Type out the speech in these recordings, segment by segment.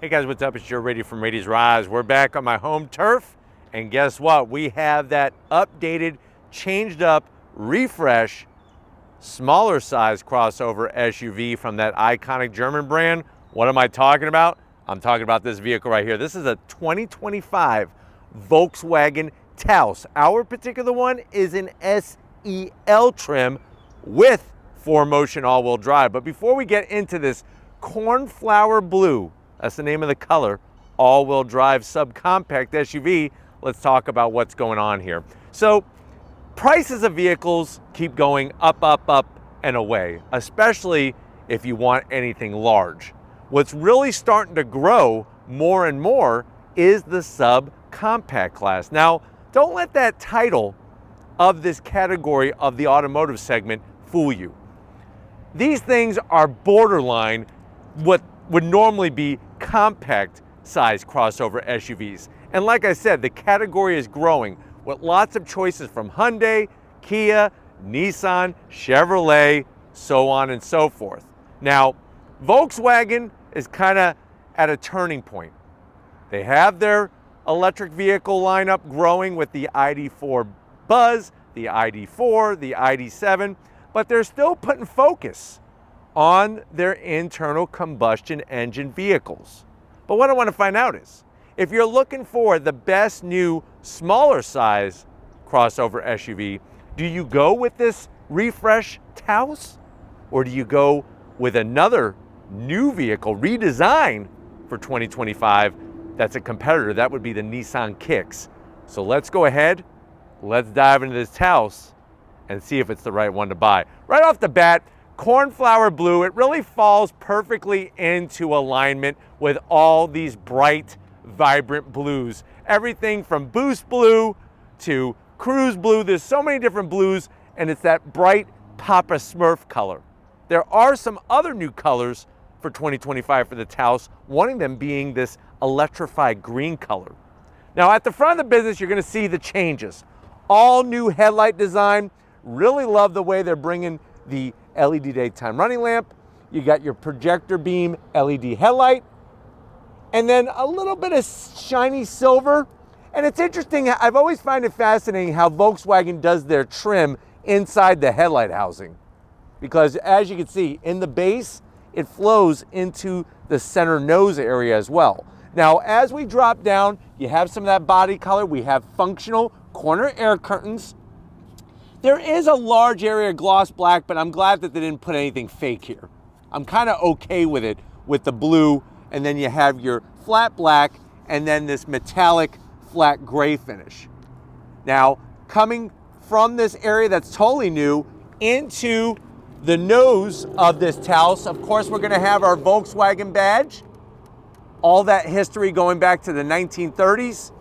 Hey guys, what's up? It's Joe Rady from Rady's Rise. We're back on my home turf, and guess what? We have that updated, changed up, refresh, smaller size crossover SUV from that iconic German brand. What am I talking about? I'm talking about this vehicle right here. This is a 2025 Volkswagen Taos. Our particular one is an SEL trim with 4Motion all-wheel drive. But before we get into this cornflower blue, that's the name of the color, all-wheel drive subcompact SUV, let's talk about what's going on here. So prices of vehicles keep going up, up, up, and away, especially if you want anything large. What's really starting to grow more and more is the subcompact class. Now, don't let that title of this category of the automotive segment fool you. These things are borderline what would normally be compact size crossover SUVs. And like I said, the category is growing with lots of choices from Hyundai, Kia, Nissan, Chevrolet, so on and so forth. Now, Volkswagen is kind of at a turning point. They have their electric vehicle lineup growing with the ID.4 Buzz, the ID.4, the ID.7, but they're still putting focus on their internal combustion engine vehicles. But what I want to find out is, if you're looking for the best new smaller size crossover SUV, do you go with this refresh Taos? Or do you go with another new vehicle redesigned for 2025 that's a competitor? That would be the Nissan Kicks. So let's go ahead, let's dive into this Taos and see if it's the right one to buy. Right off the bat, cornflower blue, it really falls perfectly into alignment with all these bright, vibrant blues. Everything from boost blue to cruise blue. There's so many different blues, and it's that bright Papa Smurf color. There are some other new colors for 2025 for the Taos, one of them being this electrified green color. Now at the front of the business, you're gonna see the changes. All new headlight design. Really love the way they're bringing the LED daytime running lamp. You got your projector beam LED headlight, and then a little bit of shiny silver. And it's interesting, I've always found it fascinating how Volkswagen does their trim inside the headlight housing. Because as you can see, in the base, it flows into the center nose area as well. Now, as we drop down, you have some of that body color. We have functional corner air curtains. There is a large area of gloss black, but I'm glad that they didn't put anything fake here. I'm kind of okay with it, with the blue, and then you have your flat black, and then this metallic flat gray finish. Now, coming from this area that's totally new into the nose of this Taos, of course, we're gonna have our Volkswagen badge. All that history going back to the 1930s.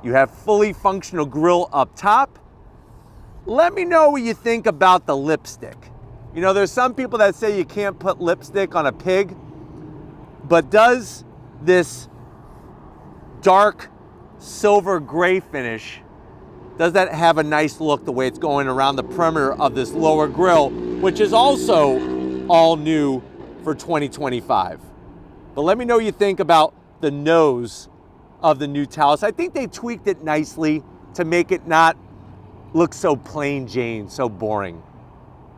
You have fully functional grille up top. Let me know what you think about the lipstick. You know, there's some people that say you can't put lipstick on a pig, but does this dark silver gray finish, does that have a nice look the way it's going around the perimeter of this lower grille, which is also all new for 2025. But let me know what you think about the nose of the new Taos. I think they tweaked it nicely to make it not look so plain Jane, so boring.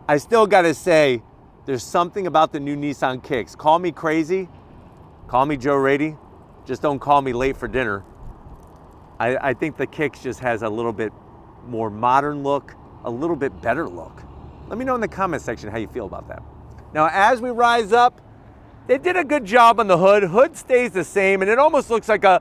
I still gotta say, there's something about the new Nissan Kicks. Call me crazy, call me Joe Rady, just don't call me late for dinner. I think the Kicks just has a little bit more modern look, a little bit better look. Let me know in the comment section how you feel about that. Now, as we rise up, they did a good job on the hood. Hood stays the same, and it almost looks like a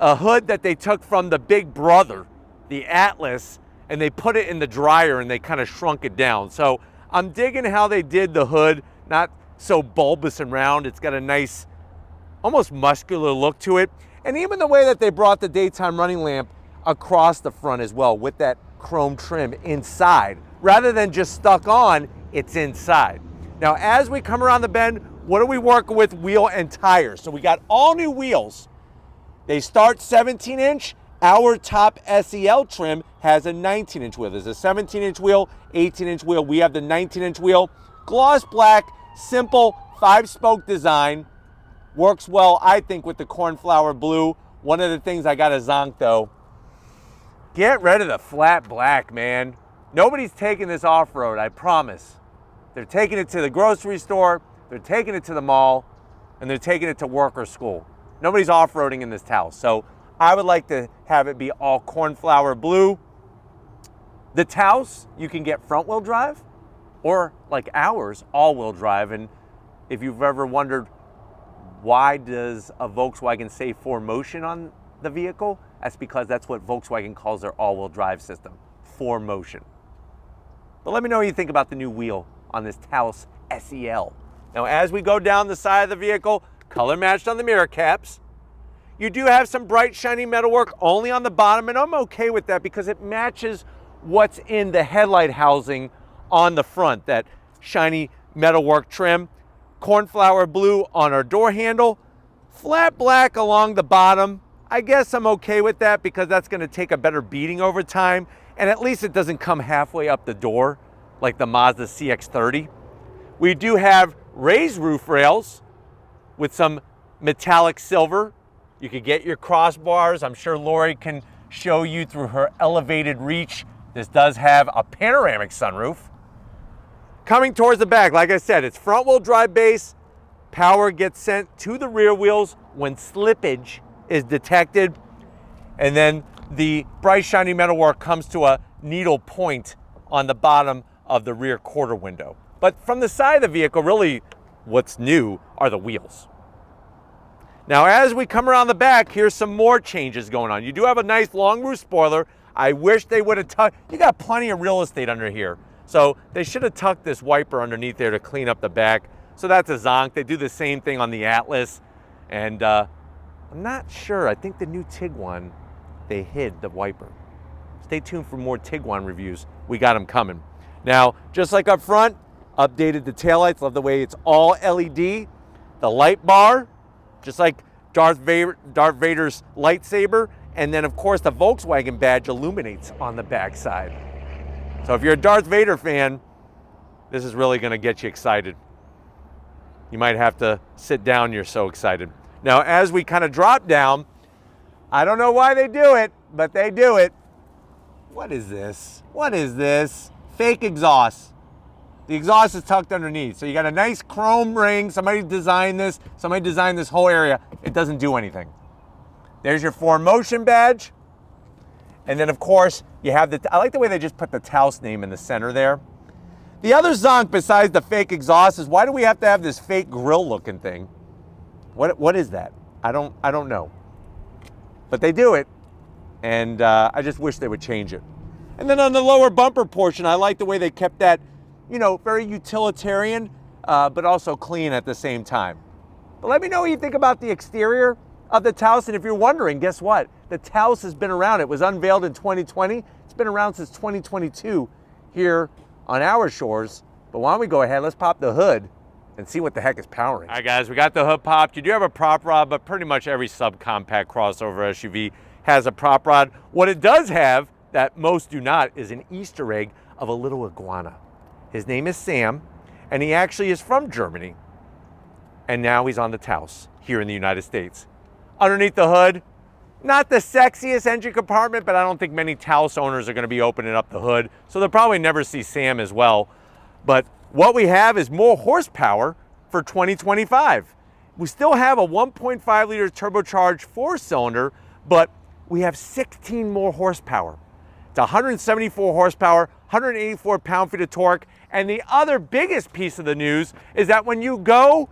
hood that they took from the big brother, the Atlas, and they put it in the dryer and they kind of shrunk it down. So I'm digging how they did the hood, not so bulbous and round. It's got a nice, almost muscular look to it. And even the way that they brought the daytime running lamp across the front as well with that chrome trim inside. Rather than just stuck on, it's inside. Now, as we come around the bend, what are we working with? Wheel and tires. So we got all new wheels. They start 17-inch. Our top SEL trim has a 19-inch wheel. There's a 17-inch wheel, 18-inch wheel. We have the 19-inch wheel. Gloss black, simple 5-spoke design. Works well, I think, with the cornflower blue. One of the things I got to zonk though, get rid of the flat black, man. Nobody's taking this off-road, I promise. They're taking it to the grocery store, they're taking it to the mall, and they're taking it to work or school. Nobody's off-roading in this Taos. So I would like to have it be all cornflower blue. The Taos, you can get front-wheel drive, or like ours, all-wheel drive. And if you've ever wondered, why does a Volkswagen say 4Motion on the vehicle? That's because that's what Volkswagen calls their all-wheel drive system, 4Motion. But let me know what you think about the new wheel on this Taos SEL. Now, as we go down the side of the vehicle, color matched on the mirror caps. You do have some bright, shiny metalwork only on the bottom, and I'm okay with that because it matches what's in the headlight housing on the front, that shiny metalwork trim. Cornflower blue on our door handle, flat black along the bottom. I guess I'm okay with that because that's going to take a better beating over time, and at least it doesn't come halfway up the door like the Mazda CX-30. We do have raised roof rails with some metallic silver. You could get your crossbars. I'm sure Lori can show you through her elevated reach. This does have a panoramic sunroof. Coming towards the back, like I said, it's front-wheel drive base. Power gets sent to the rear wheels when slippage is detected. And then the bright, shiny metalwork comes to a needle point on the bottom of the rear quarter window. But from the side of the vehicle, really what's new are the wheels. Now, as we come around the back, here's some more changes going on. You do have a nice long roof spoiler. I wish they would have tucked, you got plenty of real estate under here. So they should have tucked this wiper underneath there to clean up the back. So that's a zonk. They do the same thing on the Atlas. And I'm not sure. I think the new Tiguan, they hid the wiper. Stay tuned for more Tiguan reviews. We got them coming. Now, just like up front, updated the taillights. Love the way it's all LED. The light bar, just like Darth Vader's lightsaber. And then, of course, the Volkswagen badge illuminates on the backside. So if you're a Darth Vader fan, this is really going to get you excited. You might have to sit down, you're so excited. Now, as we kind of drop down, I don't know why they do it, but they do it. What is this? What is this? Fake exhaust. The exhaust is tucked underneath. So you got a nice chrome ring. Somebody designed this. Somebody designed this whole area. It doesn't do anything. There's your 4Motion badge. And then, of course, you have the, I like the way they just put the Taos name in the center there. The other zonk besides the fake exhaust is, why do we have to have this fake grill looking thing? What is that? I don't know. But they do it, and I just wish they would change it. And then on the lower bumper portion, I like the way they kept that, you know, very utilitarian, but also clean at the same time. But let me know what you think about the exterior of the Taos. And if you're wondering, guess what? The Taos has been around. It was unveiled in 2020. It's been around since 2022 here on our shores. But why don't we go ahead, let's pop the hood and see what the heck is powering. All right, guys, we got the hood popped. You do have a prop rod, but pretty much every subcompact crossover SUV has a prop rod. What it does have that most do not is an Easter egg of a little iguana. His name is Sam, and he actually is from Germany. And now he's on the Taos here in the United States. Underneath the hood, not the sexiest engine compartment, but I don't think many Taos owners are going to be opening up the hood, so they'll probably never see Sam as well. But what we have is more horsepower for 2025. We still have a 1.5 liter turbocharged 4-cylinder, but we have 16 more horsepower. It's 174 horsepower, 184 pound-feet of torque, and the other biggest piece of the news is that when you go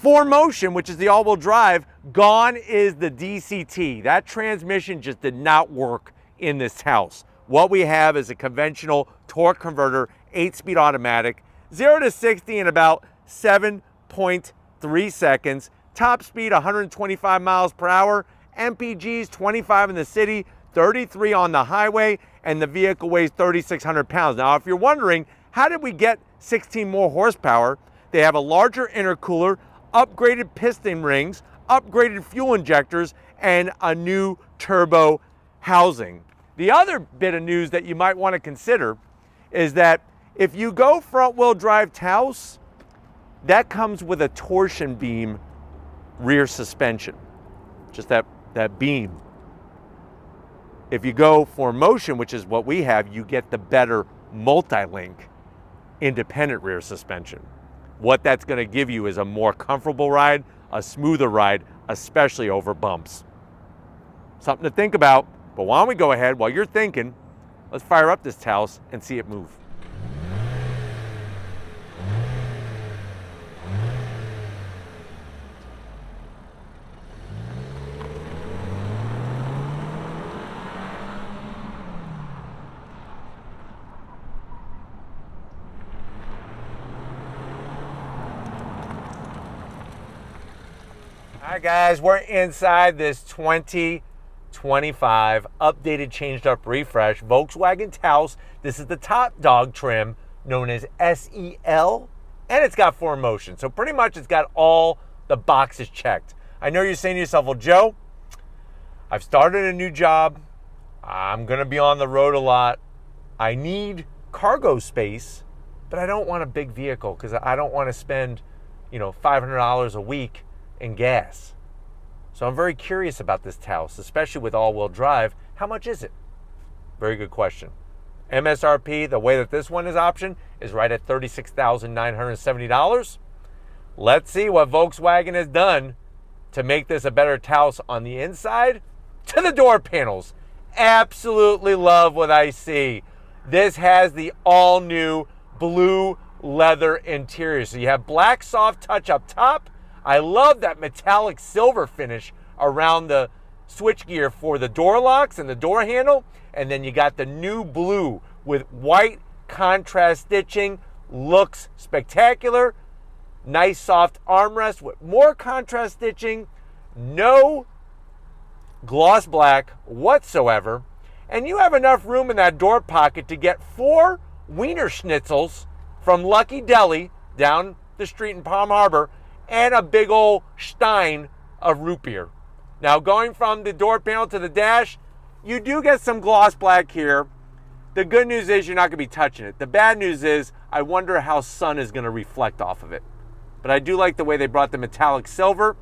4Motion, which is the all-wheel drive, gone is the DCT. That transmission just did not work in this Taos. What we have is a conventional torque converter, 8-speed automatic, 0 to 60 in about 7.3 seconds, top speed 125 miles per hour, MPGs 25 in the city, 33 on the highway, and the vehicle weighs 3,600 pounds. Now, if you're wondering, how did we get 16 more horsepower? They have a larger intercooler, upgraded piston rings, upgraded fuel injectors, and a new turbo housing. The other bit of news that you might want to consider is that if you go front-wheel drive Taos, that comes with a torsion beam rear suspension, just that beam. If you go for motion, which is what we have, you get the better multi-link independent rear suspension. What that's going to give you is a more comfortable ride, a smoother ride, especially over bumps. Something to think about, but why don't we go ahead, while you're thinking, let's fire up this Taos and see it move. All right, guys, we're inside this 2025 updated, changed up refresh Volkswagen Taos. This is the top dog trim known as SEL, and it's got 4Motion. So pretty much it's got all the boxes checked. I know you're saying to yourself, well, Joe, I've started a new job. I'm going to be on the road a lot. I need cargo space, but I don't want a big vehicle because I don't want to spend, $500 a week in gas. So I'm very curious about this Taos, especially with all-wheel drive. How much is it? Very good question. MSRP, the way that this one is optioned, is right at $36,970. Let's see what Volkswagen has done to make this a better Taos on the inside. To the door panels. Absolutely love what I see. This has the all-new blue leather interior. So you have black soft touch up top. I love that metallic silver finish around the switchgear for the door locks and the door handle. And then you got the new blue with white contrast stitching. Looks spectacular. Nice soft armrest with more contrast stitching. No gloss black whatsoever. And you have enough room in that door pocket to get 4 Wiener Schnitzels from Lucky Deli down the street in Palm Harbor, and a big old stein of root beer. Now, going from the door panel to the dash, you do get some gloss black here. The good news is you're not going to be touching it. The bad news is I wonder how sun is going to reflect off of it. But I do like the way they brought the metallic silver.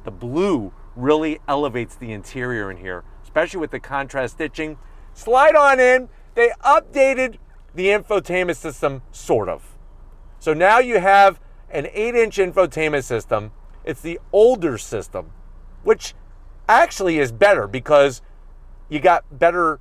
The blue really elevates the interior in here, especially with the contrast stitching. Slide on in. They updated the infotainment system, sort of. So now you have an 8-inch infotainment system. It's the older system, which actually is better because you got better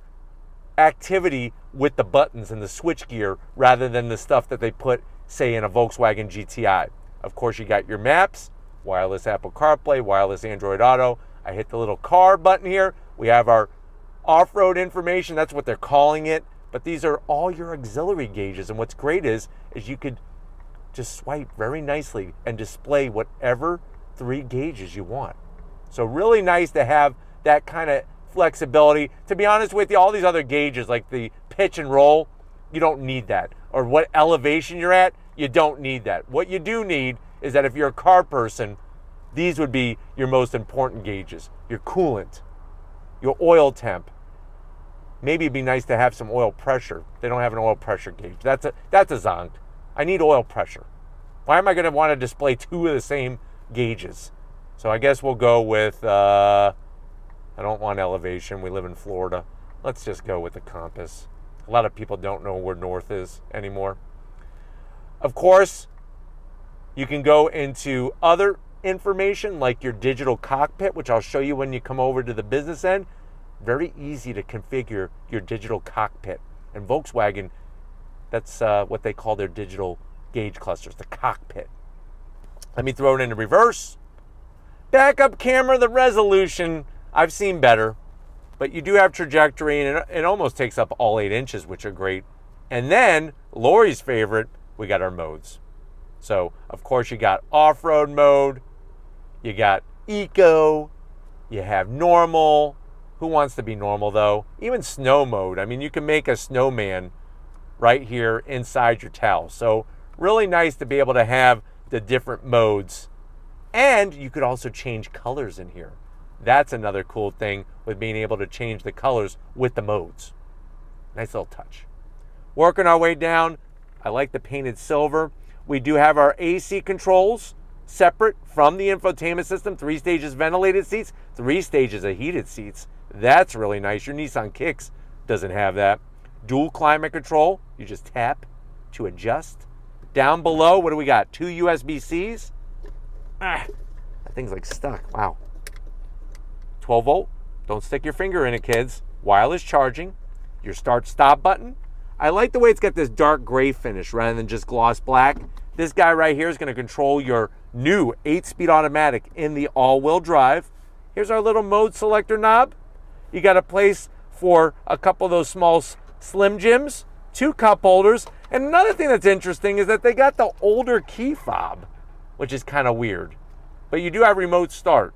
activity with the buttons and the switchgear rather than the stuff that they put, say, in a Volkswagen GTI. Of course, you got your maps, wireless Apple CarPlay, wireless Android Auto. I hit the little car button here. We have our off-road information. That's what they're calling it. But these are all your auxiliary gauges. And what's great is you could just swipe very nicely and display whatever 3 gauges you want. So really nice to have that kind of flexibility. To be honest with you, all these other gauges like the pitch and roll, you don't need that. Or what elevation you're at, you don't need that. What you do need is that if you're a car person, these would be your most important gauges. Your coolant, your oil temp. Maybe it'd be nice to have some oil pressure. They don't have an oil pressure gauge. That's a zonked. I need oil pressure. Why am I going to want to display 2 of the same gauges? So I guess we'll go with, I don't want elevation. We live in Florida. Let's just go with the compass. A lot of people don't know where north is anymore. Of course, you can go into other information like your digital cockpit, which I'll show you when you come over to the business end. Very easy to configure your digital cockpit. And Volkswagen, that's what they call their digital gauge clusters, the cockpit. Let me throw it into reverse. Backup camera, the resolution, I've seen better. But you do have trajectory, and it almost takes up all 8 inches, which are great. And then, Lori's favorite, we got our modes. So, of course, you got off-road mode, you got eco, you have normal. Who wants to be normal, though? Even snow mode. I mean, you can make a snowman right here inside your Taos. So really nice to be able to have the different modes. And you could also change colors in here. That's another cool thing with being able to change the colors with the modes. Nice little touch. Working our way down, I like the painted silver. We do have our AC controls separate from the infotainment system. 3 stages ventilated seats, 3 stages of heated seats. That's really nice. Your Nissan Kicks doesn't have that. Dual climate control. You just tap to adjust. Down below, what do we got? 2 USB-Cs. That thing's like stuck. Wow. 12 volt. Don't stick your finger in it, kids. Wireless charging. Your start-stop button. I like the way it's got this dark gray finish rather than just gloss black. This guy right here is going to control your new 8-speed automatic in the all-wheel drive. Here's our little mode selector knob. You got a place for a couple of those small Slim Jims, 2 cup holders, and another thing that's interesting is that they got the older key fob, which is kind of weird. But you do have remote start.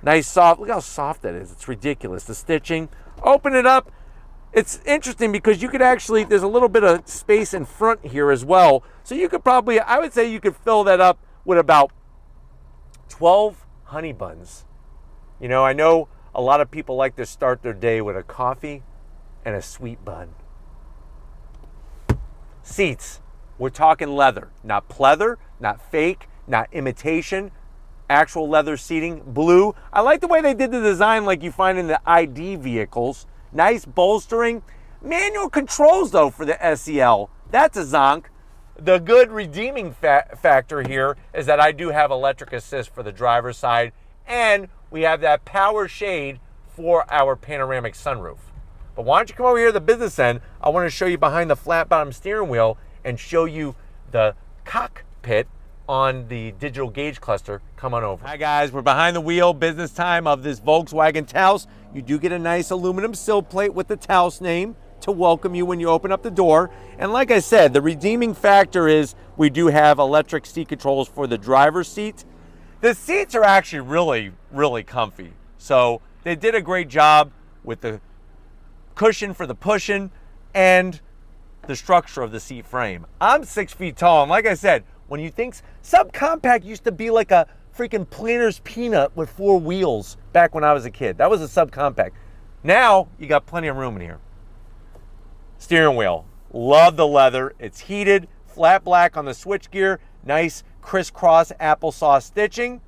Nice soft, look how soft that is. It's ridiculous. The stitching, open it up. It's interesting because you could actually, there's a little bit of space in front here as well. So you could probably, I would say you could fill that up with about 12 honey buns. You know, I know a lot of people like to start their day with a coffee and a sweet bun. Seats, we're talking leather, not pleather, not fake, not imitation. Actual leather seating, blue. I like the way they did the design like you find in the ID vehicles. Nice bolstering. Manual controls though for the SEL. That's a zonk. The good redeeming factor here is that I do have electric assist for the driver's side, and we have that power shade for our panoramic sunroof. But why don't you come over here to the business end? I want to show you behind the flat bottom steering wheel and show you the cockpit on the digital gauge cluster. Come on over. Hi guys, we're behind the wheel, business time of this Volkswagen Taos. You do get a nice aluminum sill plate with the Taos name to welcome you when you open up the door. And like I said, the redeeming factor is we do have electric seat controls for the driver's seat. The seats are actually really, really comfy. So they did a great job with the cushion for the pushing and the structure of the seat frame. I'm 6 feet tall, and like I said, when you think subcompact used to be like a freaking Planner's Peanut with 4 wheels back when I was a kid. That was a subcompact. Now you got plenty of room in here. Steering wheel, love the leather. It's heated, flat black on the switchgear, nice crisscross applesauce stitching.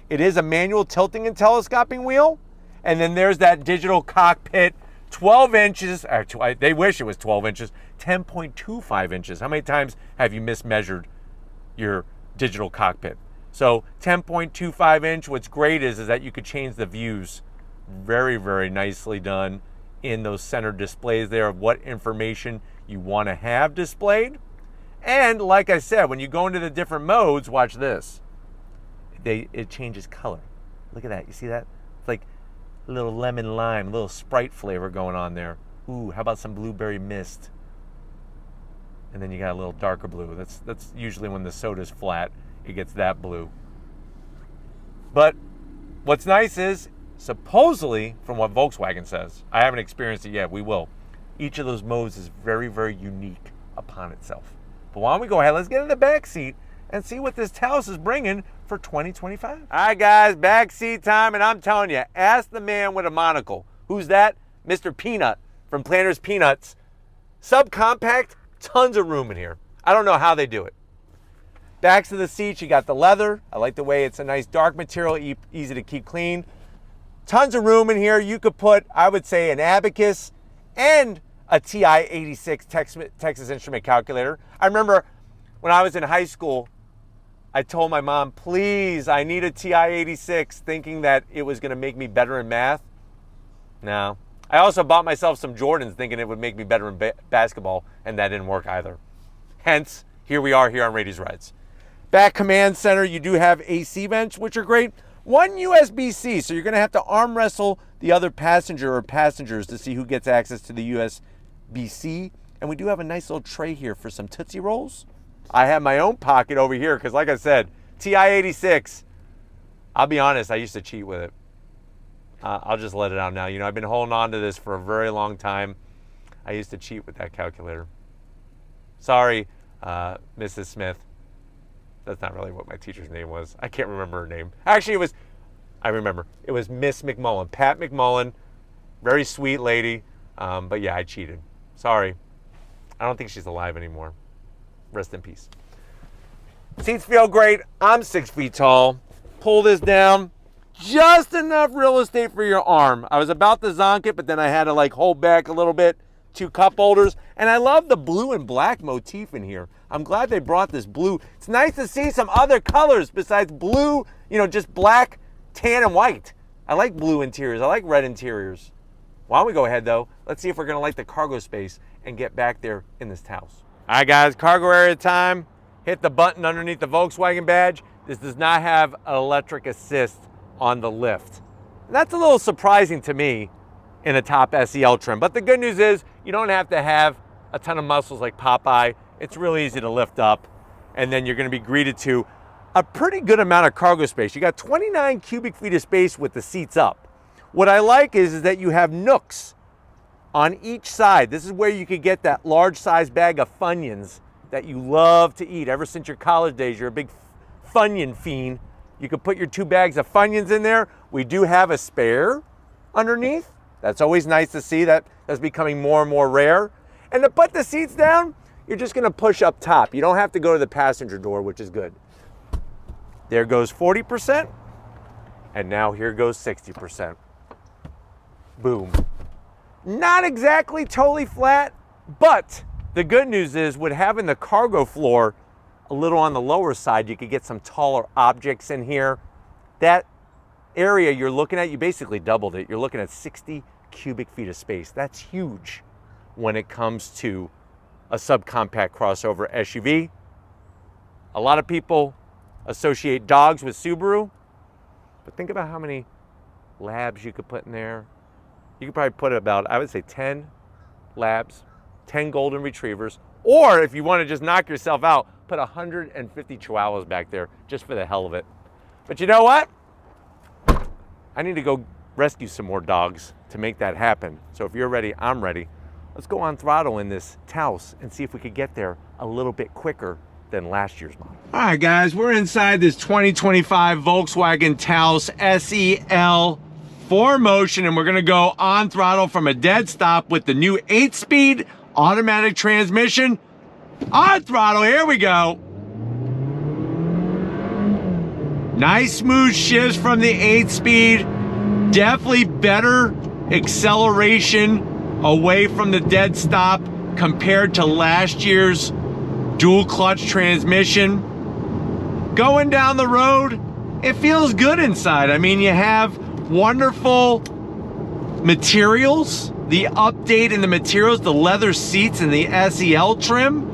It is a manual tilting and telescoping wheel. And then there's that digital cockpit, 12 inches. Actually, they wish it was 12 inches, 10.25 inches. How many times have you mismeasured your digital cockpit? So 10.25 inch, what's great is that you could change the views. Very, very nicely done in those center displays there of what information you want to have displayed. And like I said, when you go into the different modes, watch this. It changes color. Look at that, you see that? It's like a little lemon lime, a little Sprite flavor going on there. Ooh, how about some blueberry mist? And then you got a little darker blue. That's usually when the soda's flat, it gets that blue. But what's nice is, supposedly, from what Volkswagen says, I haven't experienced it yet, we will. Each of those modes is very, very unique upon itself. But why don't we go ahead, let's get in the back seat and see what this Taos is bringing for 2025. All right, guys, back seat time, and I'm telling you, ask the man with a monocle. Who's that? Mr. Peanut from Planner's Peanuts. Subcompact, tons of room in here. I don't know how they do it. Backs of the seats, you got the leather. I like the way it's a nice dark material, easy to keep clean. Tons of room in here. You could put, I would say, an abacus and a TI-86 Texas Instrument calculator. I remember when I was in high school, I told my mom, please, I need a TI-86, thinking that it was going to make me better in math. No. I also bought myself some Jordans thinking it would make me better in basketball, and that didn't work either. Hence, here we are here on Rady's Rides. Back command center, you do have AC vents, which are great. 1 USB-C, so you're going to have to arm wrestle the other passenger or passengers to see who gets access to the USB-C. And we do have a nice little tray here for some Tootsie Rolls. I have my own pocket over here because, like I said, TI-86, I'll be honest, I used to cheat with it. I'll just let it out now. You know, I've been holding on to this for a very long time. I used to cheat with that calculator. Sorry, Mrs. Smith. That's not really what my teacher's name was. I can't remember her name. Actually, I remember. It was Miss McMullen, Pat McMullen. Very sweet lady. But yeah, I cheated. Sorry. I don't think she's alive anymore. Rest in peace. Seats feel great. I'm 6 feet tall. Pull this down. Just enough real estate for your arm. I was about to zonk it, but then I had to like hold back a little bit. 2 cup holders. And I love the blue and black motif in here. I'm glad they brought this blue. It's nice to see some other colors besides blue, you know, just black, tan, and white. I like blue interiors. I like red interiors. Why don't we go ahead though? Let's see if we're gonna like the cargo space and get back there in this Taos. All right guys, cargo area time. Hit the button underneath the Volkswagen badge. This does not have an electric assist on the lift. And that's a little surprising to me in a top SEL trim. But the good news is you don't have to have a ton of muscles like Popeye. It's really easy to lift up. And then you're gonna be greeted to a pretty good amount of cargo space. You got 29 cubic feet of space with the seats up. What I like is that you have nooks on each side. This is where you could get that large size bag of Funyuns that you love to eat. Ever since your college days, you're a big Funyun fiend. You could put your 2 bags of Funyuns in there. We do have a spare underneath. That's always nice to see. That's becoming more and more rare. And to put the seats down, you're just gonna push up top. You don't have to go to the passenger door, which is good. There goes 40%, and now here goes 60%. Boom. Not exactly totally flat, but the good news is with having the cargo floor a little on the lower side, you could get some taller objects in here. That area you're looking at, you basically doubled it. You're looking at 60 cubic feet of space. That's huge when it comes to a subcompact crossover SUV. A lot of people associate dogs with Subaru, but think about how many labs you could put in there. You could probably put about, I would say 10 labs, 10 golden retrievers, or if you want to just knock yourself out, put 150 chihuahuas back there just for the hell of it. But you know what? I need to go rescue some more dogs to make that happen. So if you're ready, I'm ready. Let's go on throttle in this Taos and see if we could get there a little bit quicker than last year's model. All right, guys, we're inside this 2025 Volkswagen Taos SEL 4Motion, and we're gonna go on throttle from a dead stop with the new 8-speed automatic transmission. On throttle, here we go. Nice smooth shifts from the 8-speed. Definitely better acceleration away from the dead stop compared to last year's dual clutch transmission. Going down the road, it feels good inside. I mean, you have wonderful materials, the update in the materials, the leather seats in the SEL trim.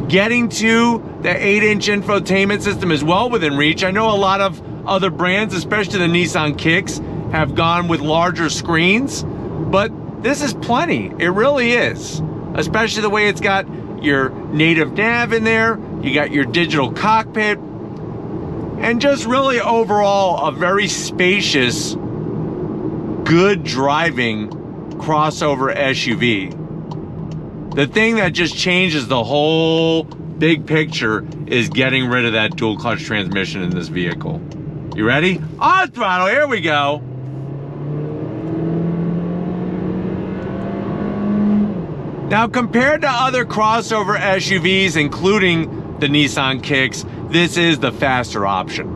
Getting to the 8-inch infotainment system is well within reach. I know a lot of other brands, especially the Nissan Kicks, have gone with larger screens, but this is plenty. It really is. Especially the way it's got your native nav in there, you got your digital cockpit, and just really overall a very spacious, good driving crossover SUV. The thing that just changes the whole big picture is getting rid of that dual clutch transmission in this vehicle. You ready? On throttle, here we go. Now, compared to other crossover SUVs, including the Nissan Kicks, this is the faster option.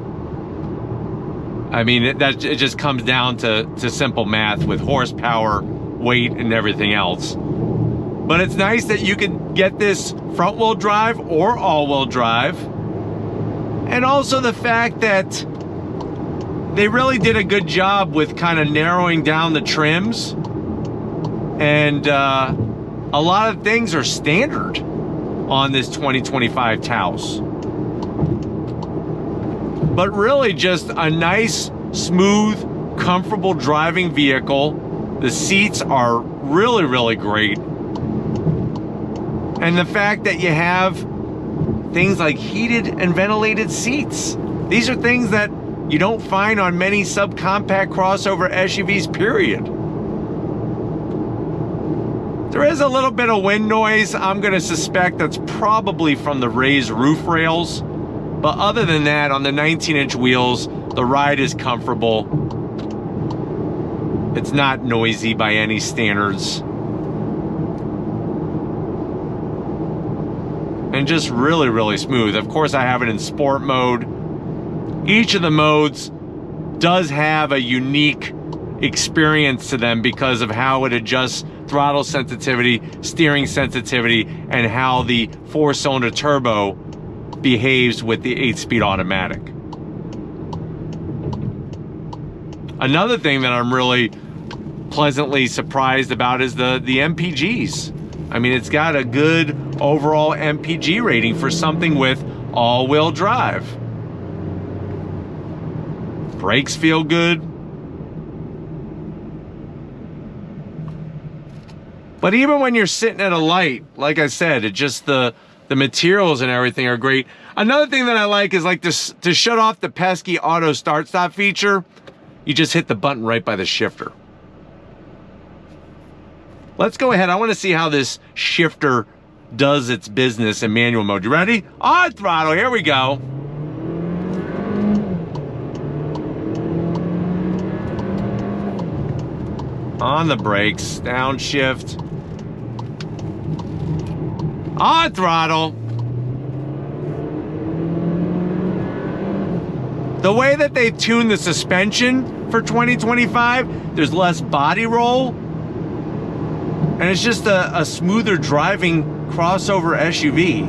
I mean, it just comes down to simple math with horsepower, weight, and everything else. But it's nice that you can get this front-wheel drive or all-wheel drive. And also the fact that they really did a good job with kind of narrowing down the trims. And a lot of things are standard on this 2025 Taos. But really just a nice, smooth, comfortable driving vehicle. The seats are really, really great. And the fact that you have things like heated and ventilated seats. These are things that you don't find on many subcompact crossover SUVs, period. There is a little bit of wind noise. I'm gonna suspect that's probably from the raised roof rails. But other than that, on the 19-inch wheels, the ride is comfortable. It's not noisy by any standards. and just really, really smooth. Of course, I have it in sport mode. Each of the modes does have a unique experience to them because of how it adjusts throttle sensitivity, steering sensitivity, and how the 4-cylinder turbo behaves with the 8-speed automatic. Another thing that I'm really pleasantly surprised about is the MPGs. I mean, it's got a good overall MPG rating for something with all-wheel drive. Brakes feel good. But even when you're sitting at a light, like I said, it just the materials and everything are great. Another thing that I like is like this, to shut off the pesky auto start-stop feature, you just hit the button right by the shifter. Let's go ahead. I want to see how this shifter does its business in manual mode. You ready? On throttle, here we go. On the brakes, downshift. On throttle. The way that they tuned the suspension for 2025, there's less body roll, and it's just a smoother driving crossover SUV.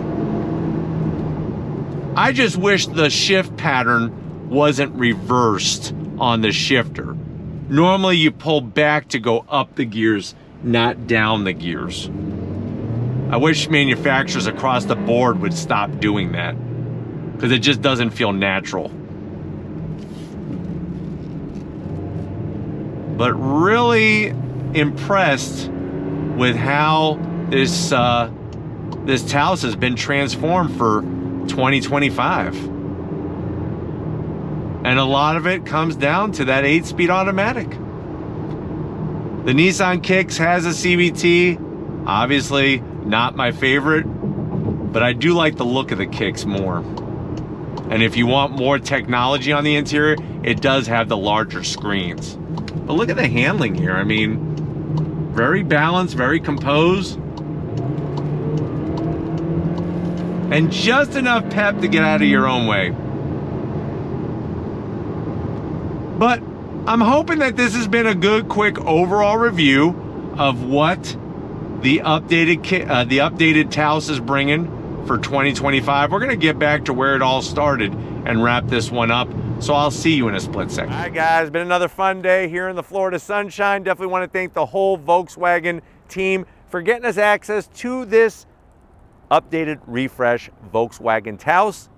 I just wish the shift pattern wasn't reversed on the shifter. Normally you pull back to go up the gears, not down the gears. I wish manufacturers across the board would stop doing that, because it just doesn't feel natural. But really impressed with how this Taos has been transformed for 2025. And a lot of it comes down to that 8-speed automatic. The Nissan Kicks has a CVT, obviously not my favorite, but I do like the look of the Kicks more. And if you want more technology on the interior, it does have the larger screens. But look at the handling here. I mean, very balanced, very composed. And just enough pep to get out of your own way. But I'm hoping that this has been a good, quick overall review of what the updated Taos is bringing for 2025. We're gonna get back to where it all started and wrap this one up. So I'll see you in a split second. All right, guys, been another fun day here in the Florida sunshine. Definitely want to thank the whole Volkswagen team for getting us access to this updated, refresh Volkswagen Taos.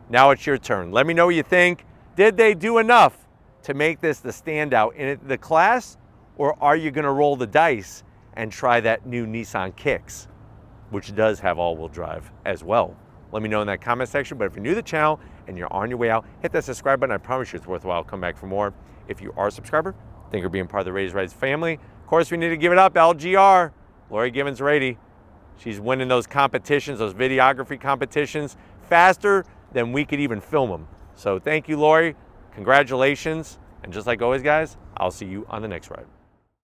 Now it's your turn. Let me know what you think. Did they do enough to make this the standout in the class, or are you gonna roll the dice and try that new Nissan Kicks, which does have all-wheel drive as well? Let me know in that comment section. But if you're new to the channel and you're on your way out, hit that subscribe button. I promise you it's worthwhile. Come back for more. If you are a subscriber, think you're being part of the Raised Rides family. Of course, we need to give it up. LGR, Lori Givens-Rady. She's winning those competitions, those videography competitions, faster than we could even film them. So thank you, Lori. Congratulations. And just like always, guys, I'll see you on the next ride.